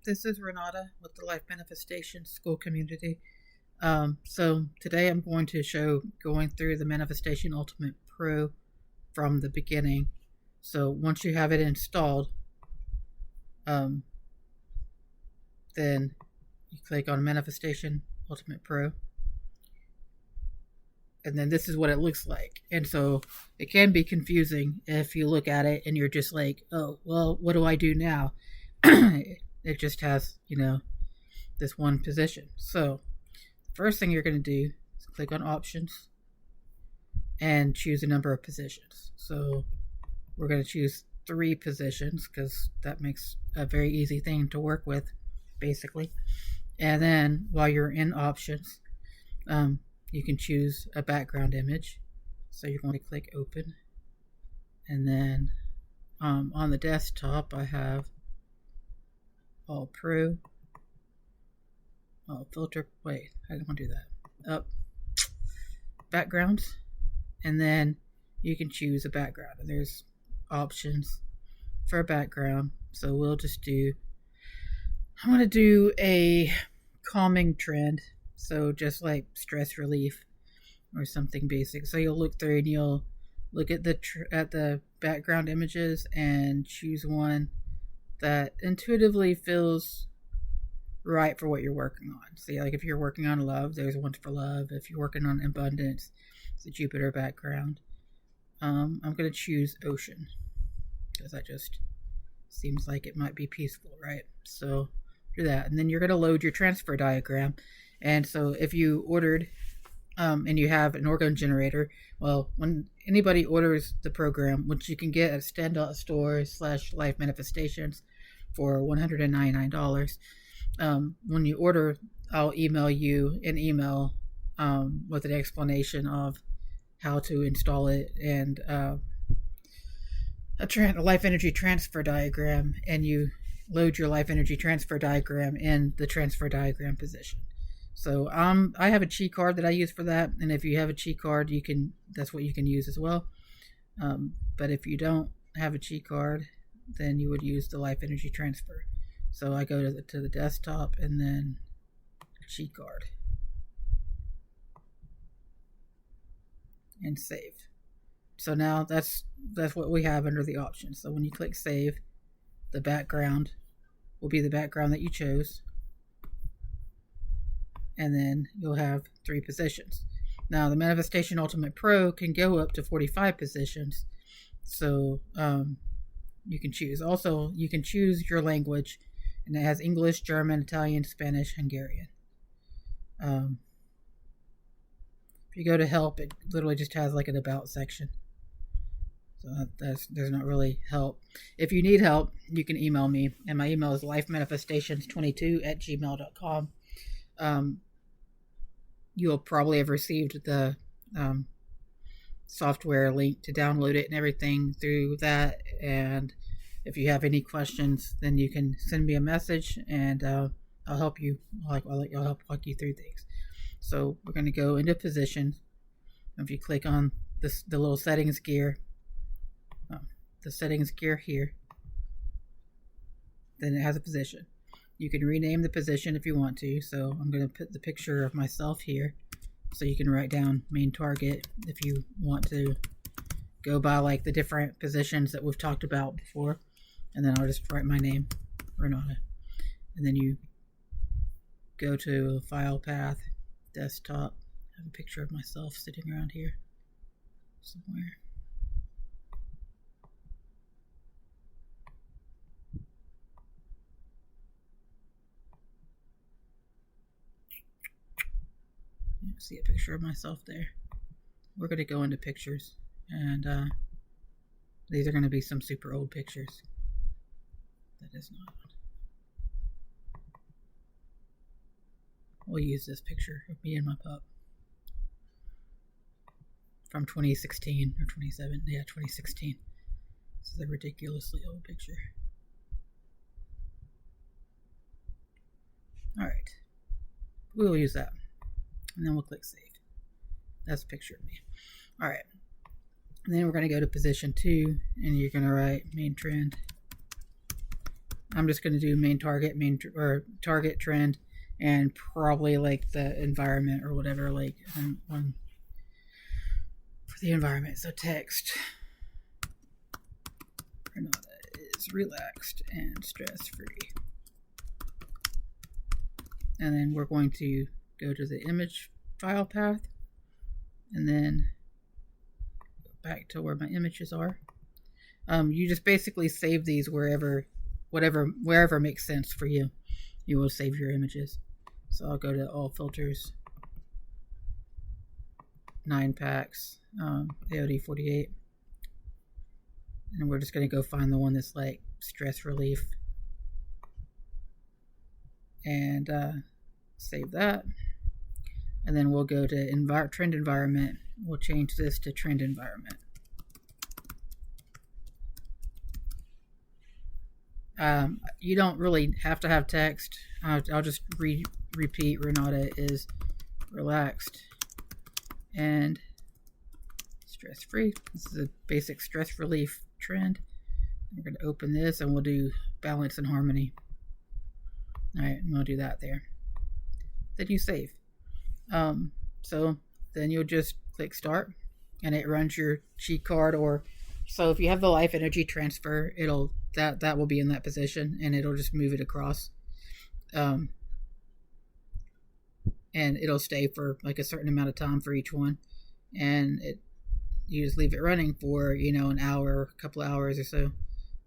this is Renata with the Life Manifestation School Community. So today I'm going to show going through the Manifestation Ultimate Pro from the beginning. So once you have it installed, then you click on Manifestation Ultimate Pro. And then this is what it looks like. And so it can be confusing if you look at it and you're just like, oh, well, what do I do now? It just has, this one position. So first thing you're going to do is click on Options and choose a number of positions. So we're going to choose 3 positions because that makes a very easy thing to work with, basically. And then while you're in Options, you can choose a background image. So you're going to click Open. And then on the desktop, I have All Pro. Oh, filter. Wait, I don't want to do that. Up. Backgrounds. And then you can choose a background. And there's options for a background. So we'll just do, I'm going to do a calming trend. So just like stress relief or something basic. So you'll look through and you'll look at the background images and choose one that intuitively feels right for what you're working on. So like if you're working on love, there's one for love. If you're working on abundance, it's a Jupiter background. I'm going to choose ocean because that just seems like it might be peaceful, right? So do that. And then you're going to load your transfer diagram. And so if you ordered and you have an Orgone generator, well, when anybody orders the program, which you can get at stand.store/life manifestations for $199, when you order, I'll email you an email with an explanation of how to install it and a life energy transfer diagram, and you load your life energy transfer diagram in the transfer diagram position. So I have a cheat card that I use for that, and if you have a cheat card, that's what you can use as well. But if you don't have a cheat card, then you would use the life energy transfer. So I go to the desktop and then cheat card and save. So now that's what we have under the options. So when you click save, the background will be the background that you chose. And then you'll have 3 positions. Now the Manifestation Ultimate Pro can go up to 45 positions. So you can choose. Also, you can choose your language, and it has English, German, Italian, Spanish, Hungarian. If you go to help, it literally just has like an about section. So there's not really help. If you need help, you can email me, and my email is lifemanifestations22@gmail.com. You'll probably have received the software link to download it and everything through that. And if you have any questions, then you can send me a message, and I'll help you. I'll help walk you through things. So we're going to go into position. If you click on the little settings gear, the settings gear here, then it has a position. You can rename the position if you want to. So I'm going to put the picture of myself here. So you can write down main target if you want to go by like the different positions that we've talked about before. And then I'll just write my name, Renata. And then you go to File Path, Desktop. I have a picture of myself sitting around here somewhere. See a picture of myself there. We're going to go into pictures, and these are going to be some super old pictures. That is not one. We'll use this picture of me and my pup from 2016 or 2017. Yeah, 2016. This is a ridiculously old picture. Alright. We'll use that. And then we'll click save. That's a picture of me. Alright. And then we're going to go to position 2, and you're going to write main trend I'm just going to do main target, or target trend, and probably like the environment or whatever, like one for the environment. So text Renata is relaxed and stress free. And then we're going to go to the image file path and then go back to where my images are. You just basically save these wherever makes sense for you. You will save your images. So I'll go to all filters, 9 packs, AOD 48. And we're just going to go find the one that's like stress relief. And save that. And then we'll go to trend environment. We'll change this to trend environment. You don't really have to have text. I'll just repeat. Renata is relaxed and stress free. This is a basic stress relief trend. We're going to open this and we'll do balance and harmony. All right, and we'll do that there. Then you save. So then you'll just click start and it runs your cheat card, or so if you have the life energy transfer, that will be in that position and it'll just move it across. And it'll stay for like a certain amount of time for each one. And you just leave it running for, an hour, a couple of hours or so.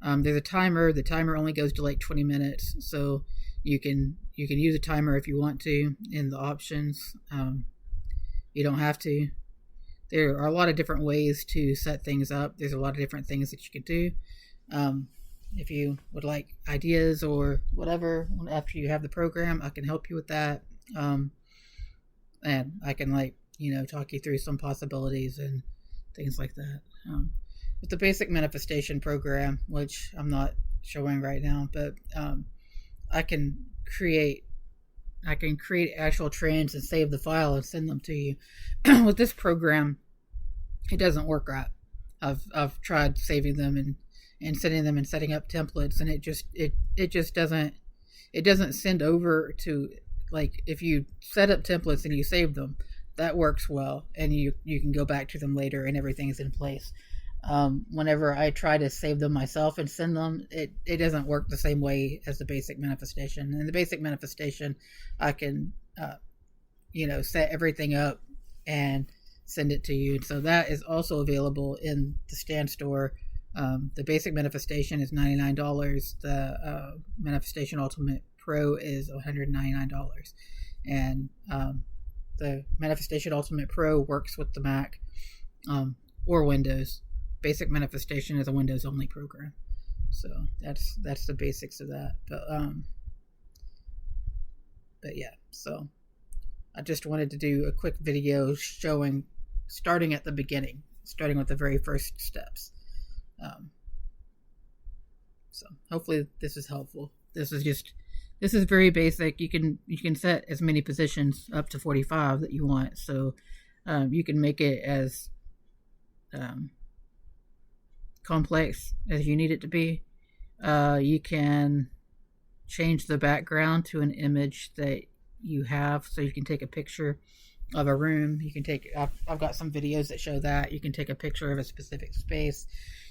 There's a timer. The timer only goes to like 20 minutes. So you can use a timer if you want to in the options. You don't have to. There are a lot of different ways to set things up. There's a lot of different things that you can do. If you would like ideas or whatever after you have the program, I can help you with that. And I can talk you through some possibilities and things like that. With the basic manifestation program, which I'm not showing right now, but I can create actual trends and save the file and send them to you. With this program, it doesn't work right. I've tried saving them and sending them and setting up templates, and it just doesn't send over to, like, if you set up templates and you save them, that works well, and you can go back to them later and everything's in place. Whenever I try to save them myself and send them, it doesn't work the same way as the basic manifestation. In the basic manifestation, I can, set everything up and send it to you. So that is also available in the Stan store. The basic manifestation is $99. The Manifestation Ultimate Pro is $199. And the Manifestation Ultimate Pro works with the Mac or Windows. Basic Manifestation is a Windows only program. So that's the basics of that. But yeah, so I just wanted to do a quick video starting at the beginning, starting with the very first steps. So hopefully this is helpful. This is very basic. You can set as many positions up to 45 that you want. So you can make it as complex as you need it to be. You can change the background to an image that you have, so you can take a picture of a room. You can take, I've got some videos that show that. You can take a picture of a specific space.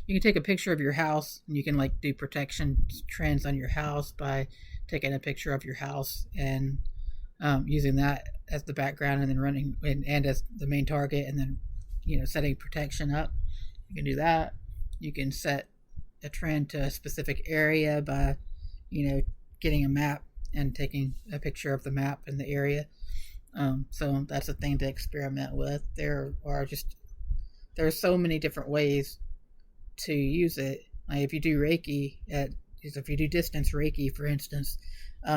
You can take a picture of your house, and you can like do protection trends on your house by taking a picture of your house and using that as the background, and then running and as the main target, and then setting protection up. You can do that. You can set a trend to a specific area by getting a map and taking a picture of the map in the area. So that's a thing to experiment with. There are so many different ways to use it. Like if you do Reiki, if you do distance Reiki, for instance,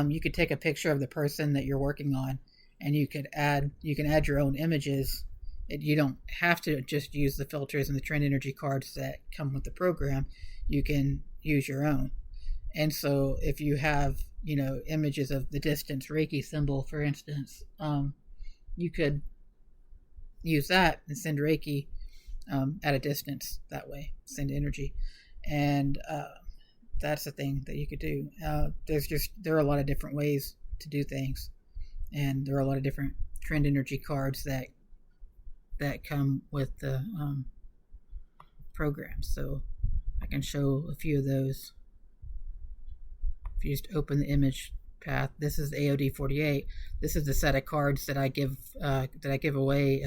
you could take a picture of the person that you're working on, and you can add your own images. You don't have to just use the filters and the trend energy cards that come with the program. You can use your own. And so if you have images of the distance Reiki symbol, for instance, you could use that and send Reiki at a distance that way, send energy. And that's the thing that you could do. There are a lot of different ways to do things, and there are a lot of different trend energy cards that come with the program. So I can show a few of those. If you just open the image path, this is the AOD 48. This is the set of cards that I give away